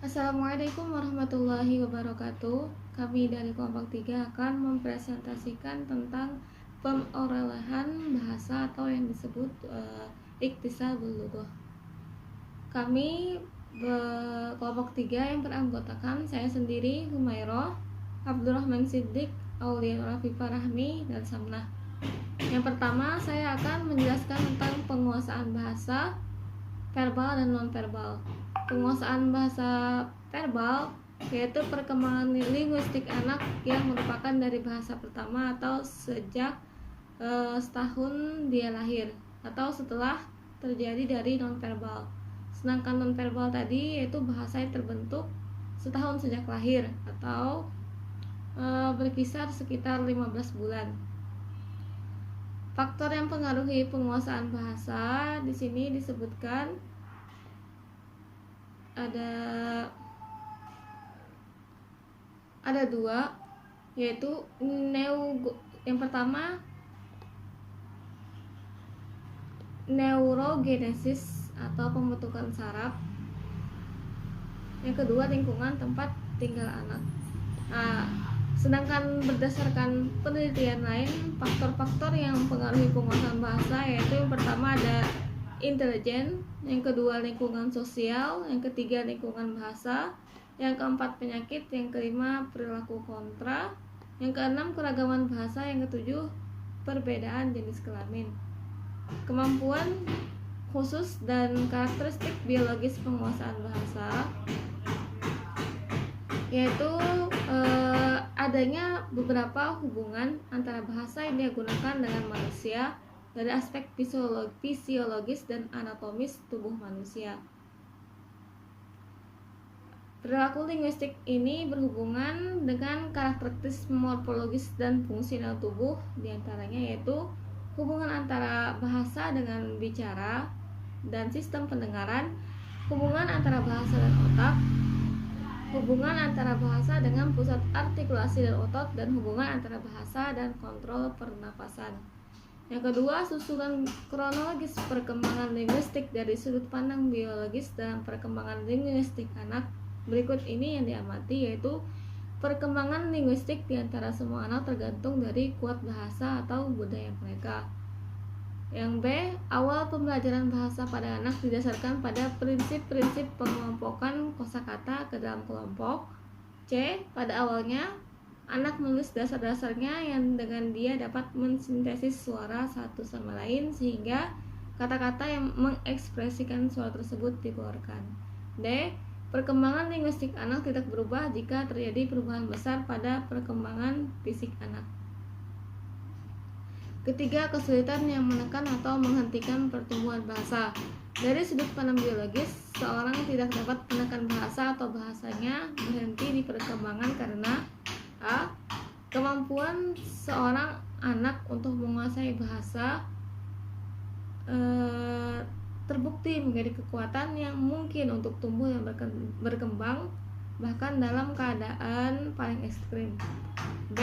Assalamualaikum warahmatullahi wabarakatuh. Kami dari kelompok 3 akan mempresentasikan tentang pemoralan bahasa atau yang disebut iktisabul lughah. Kami kelompok 3 yang beranggotakan saya sendiri, Humairah, Abdurrahman Siddiq, Aulia Rafifa Rahmi, dan Samnah. Yang pertama, saya akan menjelaskan tentang penguasaan bahasa verbal dan non-verbal. Penguasaan bahasa verbal yaitu perkembangan linguistik anak yang merupakan dari bahasa pertama atau sejak setahun dia lahir atau setelah terjadi dari non-verbal. Sedangkan non-verbal tadi yaitu bahasa yang terbentuk setahun sejak lahir atau berkisar sekitar 15 bulan. Faktor yang mempengaruhi penguasaan bahasa di sini disebutkan ada dua, yaitu yang pertama neurogenesis atau pembentukan saraf, yang kedua lingkungan tempat tinggal anak. Sedangkan berdasarkan penelitian lain, faktor-faktor yang mempengaruhi penguasaan bahasa yaitu yang pertama ada intelijen, yang kedua lingkungan sosial, yang ketiga lingkungan bahasa, yang keempat penyakit, yang kelima perilaku kontra, yang keenam keragaman bahasa, yang ketujuh perbedaan jenis kelamin. Kemampuan khusus dan karakteristik biologis penguasaan bahasa yaitu adanya beberapa hubungan antara bahasa yang digunakan dengan manusia dari aspek fisiologis dan anatomis tubuh manusia. Perilaku linguistik ini berhubungan dengan karakteristik morfologis dan fungsional tubuh, diantaranya yaitu hubungan antara bahasa dengan bicara dan sistem pendengaran, hubungan antara bahasa dan otak, hubungan antara bahasa dengan pusat artikulasi dan otot, dan hubungan antara bahasa dan kontrol pernapasan. Yang kedua, susunan kronologis perkembangan linguistik dari sudut pandang biologis dalam perkembangan linguistik anak. Berikut ini yang diamati yaitu perkembangan linguistik di antara semua anak tergantung dari kuat bahasa atau budaya mereka. Yang B, awal pembelajaran bahasa pada anak didasarkan pada prinsip-prinsip pengelompokan kosakata ke dalam kelompok. C, pada awalnya anak menulis dasar-dasarnya yang dengan dia dapat mensintesis suara satu sama lain sehingga kata-kata yang mengekspresikan suara tersebut dikeluarkan. D, perkembangan linguistik anak tidak berubah jika terjadi perubahan besar pada perkembangan fisik anak. Ketiga, kesulitan yang menekan atau menghentikan pertumbuhan bahasa. Dari sudut pandang biologis, seorang tidak dapat menekan bahasa atau bahasanya berhenti di perkembangan karena A, kemampuan seorang anak untuk menguasai bahasa terbukti menjadi kekuatan yang mungkin untuk tumbuh dan berkembang bahkan dalam keadaan paling ekstrim. B,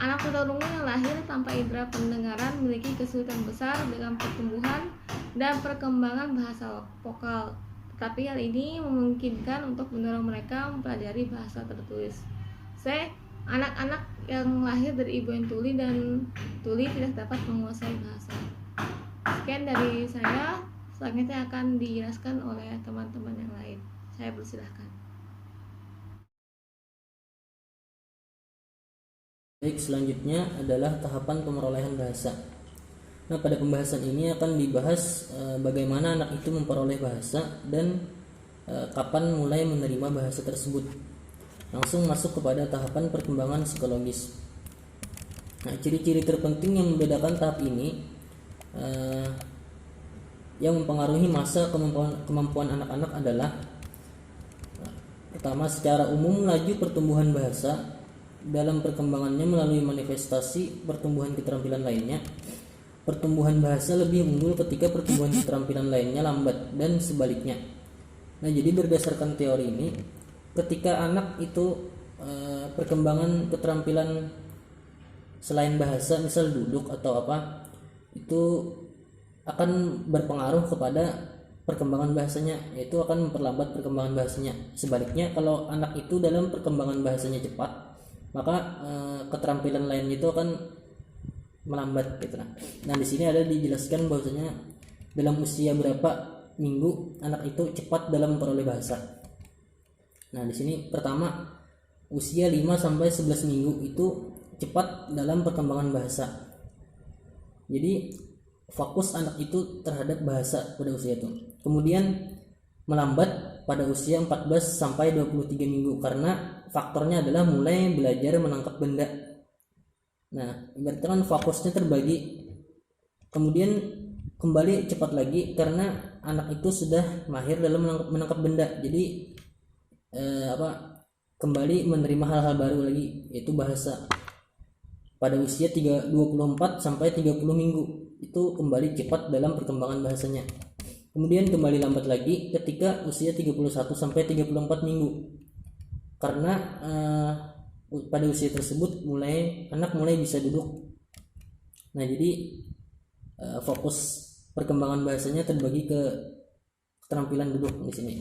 anak tunarungu yang lahir tanpa indera pendengaran memiliki kesulitan besar dengan pertumbuhan dan perkembangan bahasa vokal, tetapi hal ini memungkinkan untuk mendorong mereka mempelajari bahasa tertulis. C, anak-anak yang lahir dari ibu yang tuli dan tuli tidak dapat menguasai bahasa. Sekian dari saya, selanjutnya akan dijelaskan oleh teman-teman yang lain. Saya persilahkan. Baik, selanjutnya adalah tahapan pemerolehan bahasa. Nah, pada pembahasan ini akan dibahas bagaimana anak itu memperoleh bahasa dan kapan mulai menerima bahasa tersebut. Langsung masuk kepada tahapan perkembangan psikologis. Nah, ciri-ciri terpenting yang membedakan tahap ini yang mempengaruhi masa kemampuan anak-anak adalah pertama, secara umum laju pertumbuhan bahasa dalam perkembangannya melalui manifestasi pertumbuhan keterampilan lainnya. Pertumbuhan bahasa lebih unggul ketika pertumbuhan keterampilan lainnya lambat dan sebaliknya. Nah, jadi berdasarkan teori ini, ketika anak itu perkembangan keterampilan selain bahasa, misal duduk atau apa, itu akan berpengaruh kepada perkembangan bahasanya, yaitu akan memperlambat perkembangan bahasanya. Sebaliknya kalau anak itu dalam perkembangan bahasanya cepat, maka keterampilan lainnya itu akan melambat gitu. Nah di sini ada dijelaskan bahwasanya dalam usia berapa minggu anak itu cepat dalam memperoleh bahasa. Nah di sini pertama, usia 5 sampai 11 minggu itu cepat dalam perkembangan bahasa. Jadi fokus anak itu terhadap bahasa pada usia itu. Kemudian melambat pada usia 14 sampai 23 minggu karena faktornya adalah mulai belajar menangkap benda. Nah, berarti kan fokusnya terbagi. Kemudian kembali cepat lagi karena anak itu sudah mahir dalam menangkap benda. Jadi kembali menerima hal-hal baru lagi, yaitu bahasa. Pada usia 24 sampai 30 minggu itu kembali cepat dalam perkembangan bahasanya. Kemudian kembali lambat lagi ketika usia 31 sampai 34 minggu. Karena pada usia tersebut anak mulai bisa duduk. Nah, jadi fokus perkembangan bahasanya terbagi ke keterampilan duduk di sini.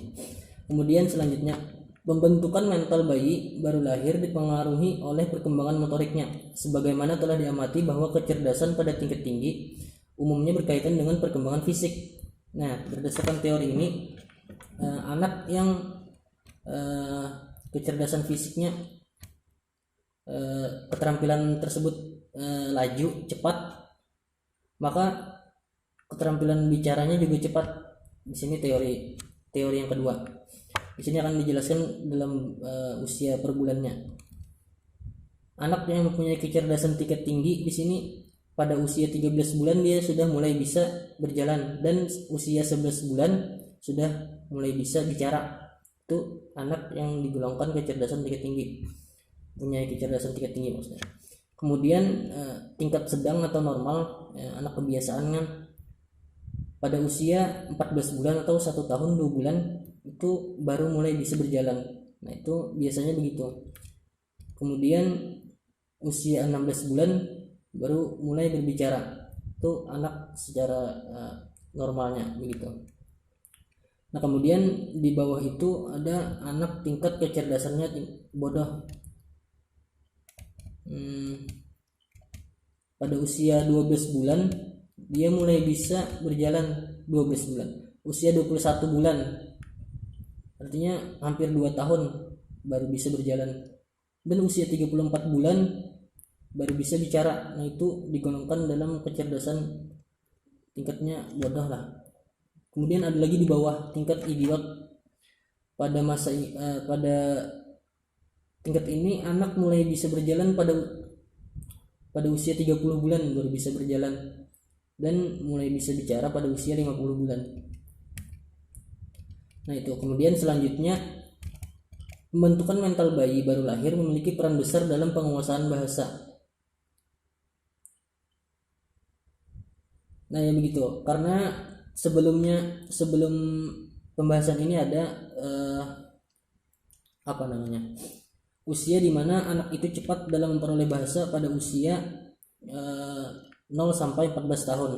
Kemudian selanjutnya, pembentukan mental bayi baru lahir dipengaruhi oleh perkembangan motoriknya, sebagaimana telah diamati bahwa kecerdasan pada tingkat tinggi umumnya berkaitan dengan perkembangan fisik. Nah, berdasarkan teori ini, anak yang kecerdasan fisiknya, keterampilan tersebut laju, cepat, maka keterampilan bicaranya juga cepat. Di sini teori yang kedua. Di sini akan dijelaskan dalam usia per bulannya. Anak yang mempunyai kecerdasan tingkat tinggi di sini pada usia 13 bulan dia sudah mulai bisa berjalan, dan usia 11 bulan sudah mulai bisa bicara. Itu anak yang digolongkan kecerdasan tingkat tinggi, punya kecerdasan tingkat tinggi maksudnya. Kemudian tingkat sedang atau normal, anak kebiasaan kan pada usia 14 bulan atau 1 tahun 2 bulan itu baru mulai bisa berjalan. Nah, itu biasanya begitu. Kemudian usia 16 bulan baru mulai berbicara. Itu anak secara normalnya begitu. Nah, kemudian di bawah itu ada anak tingkat kecerdasannya bodoh. Pada usia 12 bulan dia mulai bisa berjalan. 12 bulan. Usia 21 bulan, artinya hampir 2 tahun baru bisa berjalan. Dan usia 34 bulan baru bisa bicara. Nah, itu digolongkan dalam kecerdasan tingkatnya bodoh lah. Kemudian ada lagi di bawah tingkat idiot. Pada tingkat ini anak mulai bisa berjalan pada usia 30 bulan baru bisa berjalan, dan mulai bisa bicara pada usia 50 bulan. Nah, itu. Kemudian selanjutnya, pembentukan mental bayi baru lahir memiliki peran besar dalam penguasaan bahasa. Nah, ya begitu. Karena sebelum pembahasan ini ada usia di mana anak itu cepat dalam memperoleh bahasa pada usia 0 sampai 14 tahun.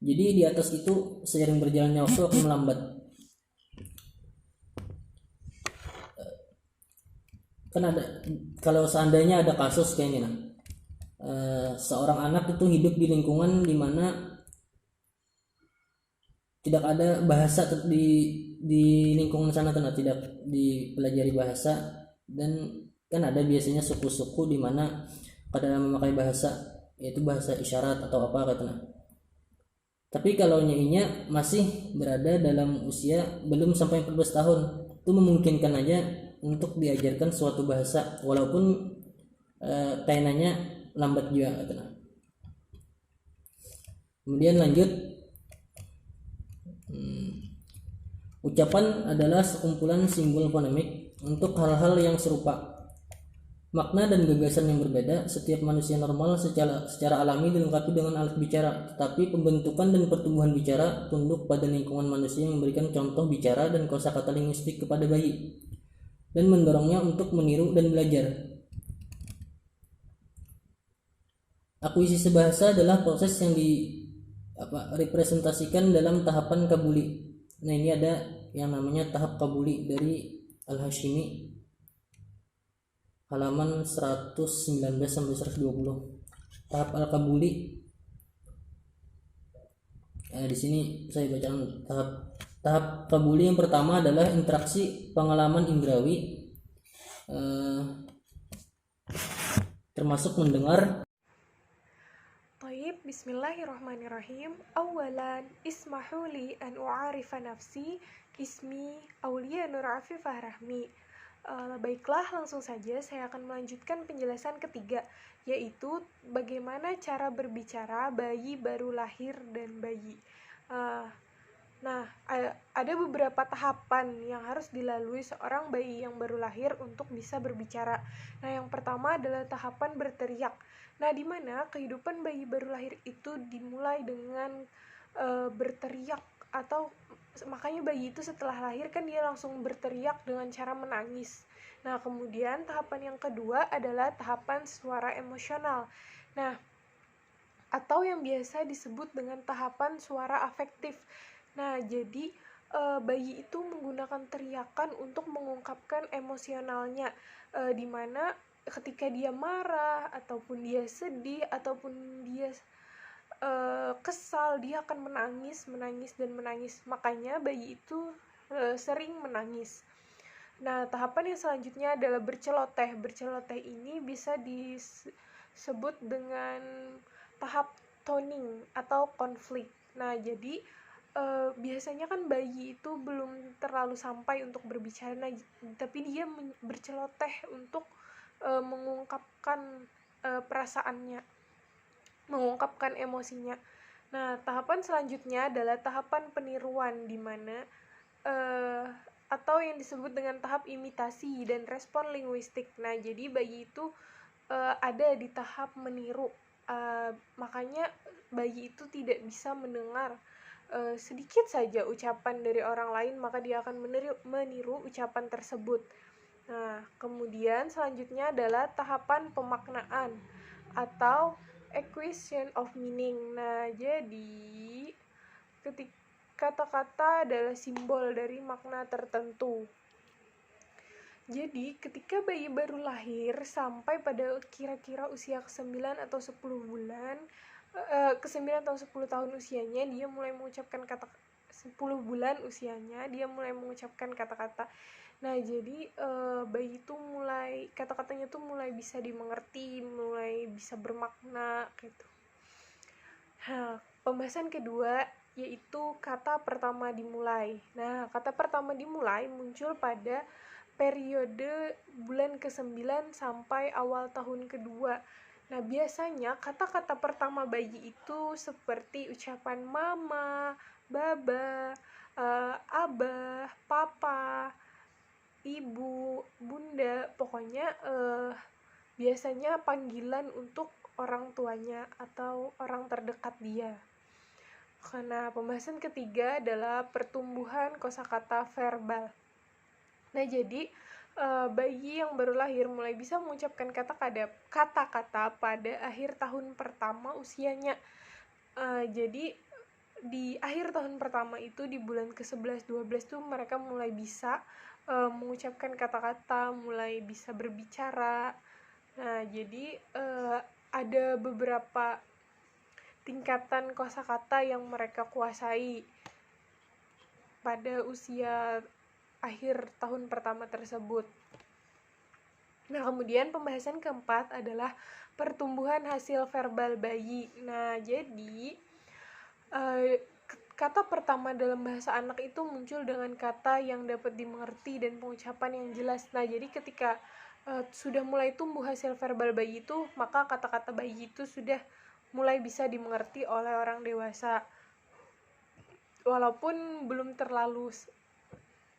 Jadi di atas itu seiring berjalannya waktu akan melambat. Kan ada, kalau seandainya ada kasus kayak ini, seorang anak itu hidup di lingkungan di mana tidak ada bahasa di lingkungan sana, tidak dipelajari bahasa, dan kan ada biasanya suku-suku di mana kadang memakai bahasa, yaitu bahasa isyarat atau apa katanya. Tapi kalau nyainya masih berada dalam usia belum sampai 14 tahun, itu memungkinkan aja untuk diajarkan suatu bahasa walaupun kainannya lambat juga katanya. Kemudian lanjut, ucapan adalah sekumpulan simbol fonemik untuk hal-hal yang serupa, makna dan gagasan yang berbeda. Setiap manusia normal secara alami dilengkapi dengan alat bicara, tetapi pembentukan dan pertumbuhan bicara tunduk pada lingkungan manusia yang memberikan contoh bicara dan kosakata linguistik kepada bayi dan mendorongnya untuk meniru dan belajar. Akuisisi bahasa adalah proses yang representasikan dalam tahapan kabuli. Nah, ini ada yang namanya tahap kabuli dari Al-Hashimi, halaman 119 sampai 120. Tahap Al-Kabuli, di sini saya bacakan tahap kabuli yang pertama adalah interaksi pengalaman indrawi, termasuk mendengar. Taib, bismillahirrahmanirrahim. Awalan, ismahu li an u'arifa nafsi, ismi Aulia Nur Afifah Rahmi. Baiklah, langsung saja saya akan melanjutkan penjelasan ketiga, yaitu bagaimana cara berbicara bayi baru lahir dan bayi. Nah, ada beberapa tahapan yang harus dilalui seorang bayi yang baru lahir untuk bisa berbicara. Nah, yang pertama adalah tahapan berteriak. Nah, di mana kehidupan bayi baru lahir itu dimulai dengan berteriak, atau makanya bayi itu setelah lahir kan dia langsung berteriak dengan cara menangis. Nah, kemudian tahapan yang kedua adalah tahapan suara emosional. Nah, atau yang biasa disebut dengan tahapan suara afektif. Nah, jadi bayi itu menggunakan teriakan untuk mengungkapkan emosionalnya, di mana ketika dia marah, ataupun dia sedih, ataupun dia kesal, dia akan menangis dan menangis. Makanya bayi itu sering menangis. Nah, tahapan yang selanjutnya adalah berceloteh. Berceloteh ini bisa disebut dengan tahap toning atau konflik. Nah, jadi biasanya kan bayi itu belum terlalu sampai untuk berbicara, tapi dia berceloteh untuk mengungkapkan perasaannya, mengungkapkan emosinya. Nah, tahapan selanjutnya adalah tahapan peniruan, di mana atau yang disebut dengan tahap imitasi dan respon linguistik. Nah, jadi bayi itu ada di tahap meniru. Makanya bayi itu tidak bisa mendengar sedikit saja ucapan dari orang lain, maka dia akan meniru ucapan tersebut. Nah, kemudian selanjutnya adalah tahapan pemaknaan atau acquisition of meaning. Nah, jadi ketika kata-kata adalah simbol dari makna tertentu. Jadi, ketika bayi baru lahir sampai pada kira-kira usia ke-9 atau 10 bulan, ke-9 atau 10 tahun usianya, dia mulai mengucapkan 10 bulan usianya, dia mulai mengucapkan kata-kata. Nah, jadi bayi itu mulai, kata-katanya tuh mulai bisa dimengerti, mulai bisa bermakna, gitu. Nah, pembahasan kedua yaitu kata pertama dimulai. Nah, kata pertama dimulai muncul pada periode bulan ke-9 sampai awal tahun kedua. Nah, biasanya kata-kata pertama bayi itu seperti ucapan mama, baba, abah, papa, ibu, bunda, pokoknya biasanya panggilan untuk orang tuanya atau orang terdekat dia. Karena pembahasan ketiga adalah pertumbuhan kosakata verbal. Nah, jadi bayi yang baru lahir mulai bisa mengucapkan kata-kata pada akhir tahun pertama usianya. Jadi di akhir tahun pertama itu, di bulan ke-11-12 tuh mereka mulai bisa mengucapkan kata-kata, mulai bisa berbicara. Nah, jadi ada beberapa tingkatan kosakata yang mereka kuasai pada usia akhir tahun pertama tersebut. Nah, kemudian pembahasan keempat adalah pertumbuhan hasil verbal bayi. Nah, jadi kata pertama dalam bahasa anak itu muncul dengan kata yang dapat dimengerti dan pengucapan yang jelas. Nah, jadi ketika sudah mulai tumbuh hasil verbal bayi itu, maka kata-kata bayi itu sudah mulai bisa dimengerti oleh orang dewasa. Walaupun belum terlalu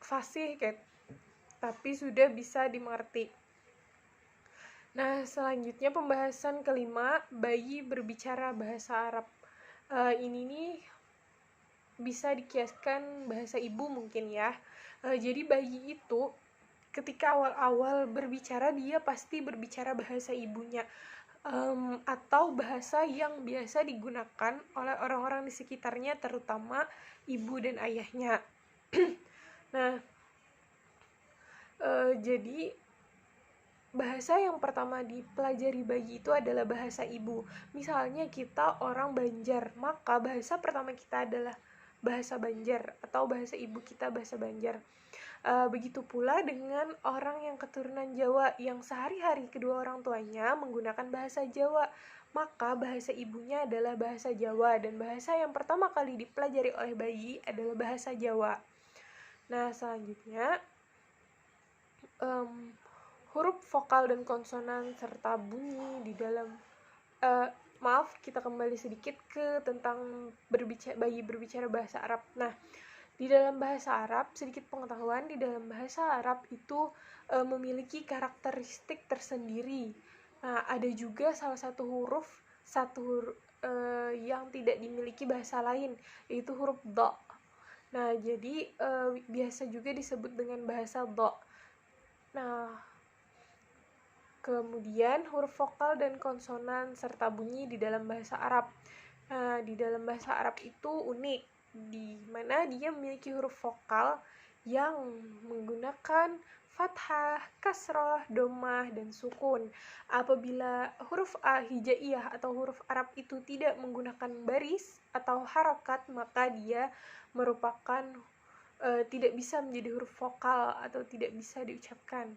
fasih, tapi sudah bisa dimengerti. Nah, selanjutnya pembahasan kelima, bayi berbicara bahasa Arab. Ini nih bisa dikiaskan bahasa ibu mungkin ya. Jadi bayi itu ketika awal-awal berbicara, dia pasti berbicara bahasa ibunya, atau bahasa yang biasa digunakan oleh orang-orang di sekitarnya, terutama ibu dan ayahnya. Nah, jadi bahasa yang pertama dipelajari bayi itu adalah bahasa ibu. Misalnya kita orang Banjar, maka bahasa pertama kita adalah bahasa Banjar atau bahasa ibu kita bahasa Banjar. Begitu pula dengan orang yang keturunan Jawa yang sehari-hari kedua orang tuanya menggunakan bahasa Jawa, maka bahasa ibunya adalah bahasa Jawa dan bahasa yang pertama kali dipelajari oleh bayi adalah bahasa Jawa. Nah, selanjutnya huruf vokal dan konsonan serta bunyi di dalam maaf, kita kembali sedikit ke tentang bayi berbicara bahasa Arab. Nah, di dalam bahasa Arab, sedikit pengetahuan, di dalam bahasa Arab itu memiliki karakteristik tersendiri. Nah, ada juga salah satu huruf yang tidak dimiliki bahasa lain, yaitu huruf dha. Nah, jadi biasa juga disebut dengan bahasa dha. Nah, kemudian huruf vokal dan konsonan serta bunyi di dalam bahasa Arab. Nah, di dalam bahasa Arab itu unik, di mana dia memiliki huruf vokal yang menggunakan fathah, kasroh, domah, dan sukun. Apabila huruf hijaiyah atau huruf Arab itu tidak menggunakan baris atau harokat, maka dia merupakan tidak bisa menjadi huruf vokal atau tidak bisa diucapkan.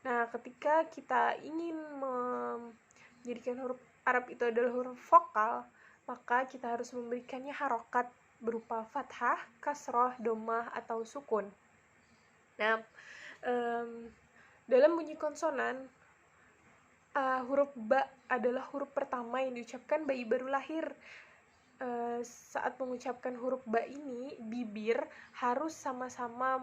Nah, ketika kita ingin menjadikan huruf Arab itu adalah huruf vokal, maka kita harus memberikannya harokat berupa fathah, kasroh, domah, atau sukun. Nah, dalam bunyi konsonan, huruf ba adalah huruf pertama yang diucapkan bayi baru lahir. Saat mengucapkan huruf ba ini, bibir harus sama-sama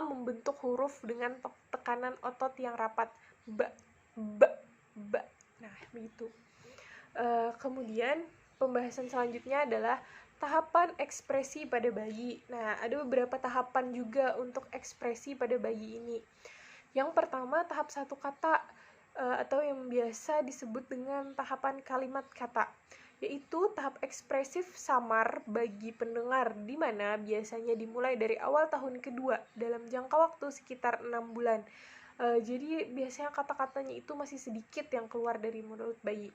membentuk huruf dengan tekanan otot yang rapat. Ba, ba, ba. Nah, begitu. Kemudian pembahasan selanjutnya adalah tahapan ekspresi pada bayi. Nah, ada beberapa tahapan juga untuk ekspresi pada bayi ini. Yang pertama, tahap satu kata atau yang biasa disebut dengan tahapan kalimat kata, yaitu tahap ekspresif samar bagi pendengar, di mana biasanya dimulai dari awal tahun kedua dalam jangka waktu sekitar 6 bulan. Jadi biasanya kata-katanya itu masih sedikit yang keluar dari mulut bayi.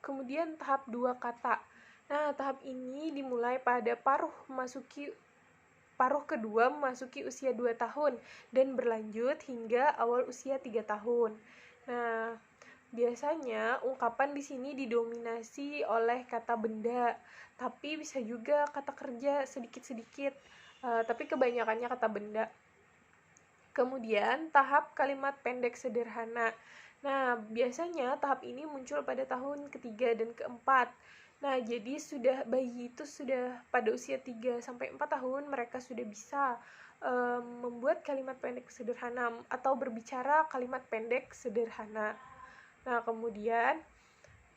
Kemudian tahap 2 kata. Nah, tahap ini dimulai pada paruh kedua memasuki usia 2 tahun dan berlanjut hingga awal usia 3 tahun. Nah, biasanya ungkapan di sini didominasi oleh kata benda, tapi bisa juga kata kerja sedikit-sedikit, tapi kebanyakannya kata benda. Kemudian tahap kalimat pendek sederhana. Nah, biasanya tahap ini muncul pada tahun ketiga dan keempat. Nah, jadi bayi itu sudah pada usia 3-4 tahun mereka sudah bisa membuat kalimat pendek sederhana atau berbicara kalimat pendek sederhana. Nah, kemudian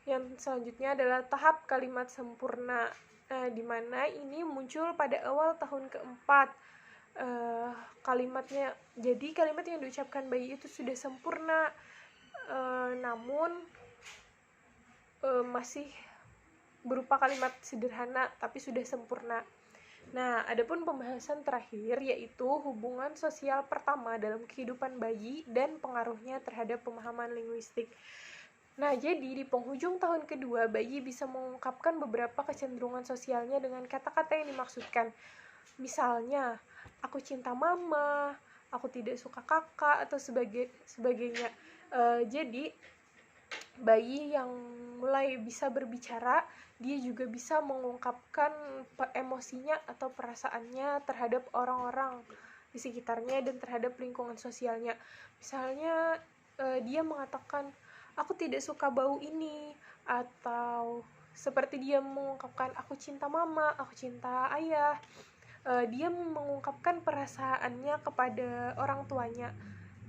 yang selanjutnya adalah tahap kalimat sempurna. Nah, di mana ini muncul pada awal tahun keempat. Jadi kalimat yang diucapkan bayi itu sudah sempurna, namun masih berupa kalimat sederhana tapi sudah sempurna. Nah, adapun pembahasan terakhir yaitu hubungan sosial pertama dalam kehidupan bayi dan pengaruhnya terhadap pemahaman linguistik. Nah, jadi di penghujung tahun kedua, bayi bisa mengungkapkan beberapa kecenderungan sosialnya dengan kata-kata yang dimaksudkan. Misalnya, aku cinta mama, aku tidak suka kakak, atau sebagainya. Jadi, bayi yang mulai bisa berbicara, dia juga bisa mengungkapkan emosinya atau perasaannya terhadap orang-orang di sekitarnya dan terhadap lingkungan sosialnya. Misalnya, dia mengatakan, aku tidak suka bau ini, atau seperti dia mengungkapkan, aku cinta mama, aku cinta ayah. Dia mengungkapkan perasaannya kepada orang tuanya,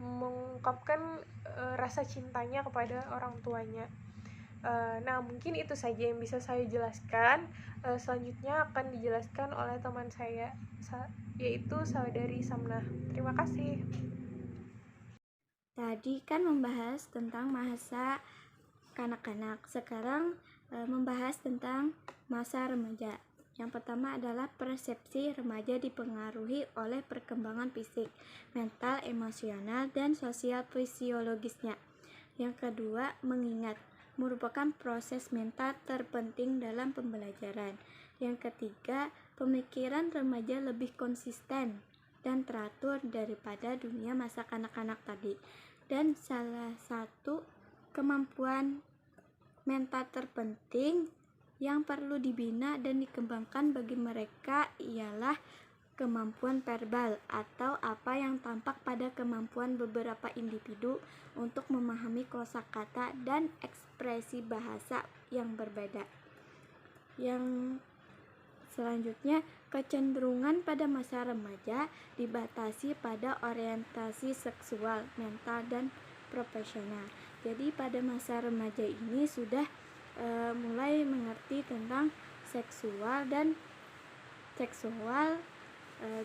mengungkapkan rasa cintanya kepada orang tuanya. Nah, mungkin itu saja yang bisa saya jelaskan. Selanjutnya akan dijelaskan oleh teman saya, yaitu saudari Samnah. Terima kasih. Tadi kan membahas tentang masa kanak-kanak, sekarang membahas tentang masa remaja. Yang pertama adalah persepsi remaja dipengaruhi oleh perkembangan fisik, mental, emosional, dan sosial fisiologisnya. Yang kedua, mengingat merupakan proses mental terpenting dalam pembelajaran. Yang ketiga, pemikiran remaja lebih konsisten dan teratur daripada dunia masa kanak-kanak tadi. Dan salah satu kemampuan mental terpenting yang perlu dibina dan dikembangkan bagi mereka ialah kemampuan verbal, atau apa yang tampak pada kemampuan beberapa individu untuk memahami kosakata dan ekspresi bahasa yang berbeda. Yang selanjutnya, kecenderungan pada masa remaja dibatasi pada orientasi seksual, mental, dan profesional. Jadi pada masa remaja ini sudah mulai mengerti tentang seksual,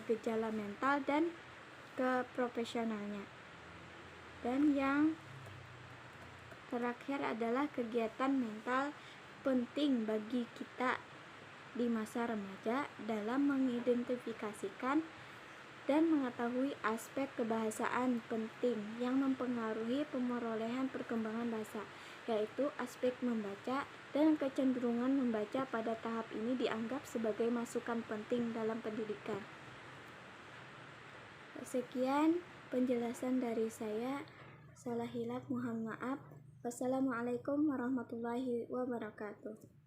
gejala mental, dan keprofesionalnya. Dan yang terakhir adalah kegiatan mental penting bagi kita di masa remaja dalam mengidentifikasikan dan mengetahui aspek kebahasaan penting yang mempengaruhi pemerolehan perkembangan bahasa, yaitu aspek membaca, dan kecenderungan membaca pada tahap ini dianggap sebagai masukan penting dalam pendidikan. Sekian penjelasan dari saya. Salah hilaf mohon maaf. Wassalamualaikum warahmatullahi wabarakatuh.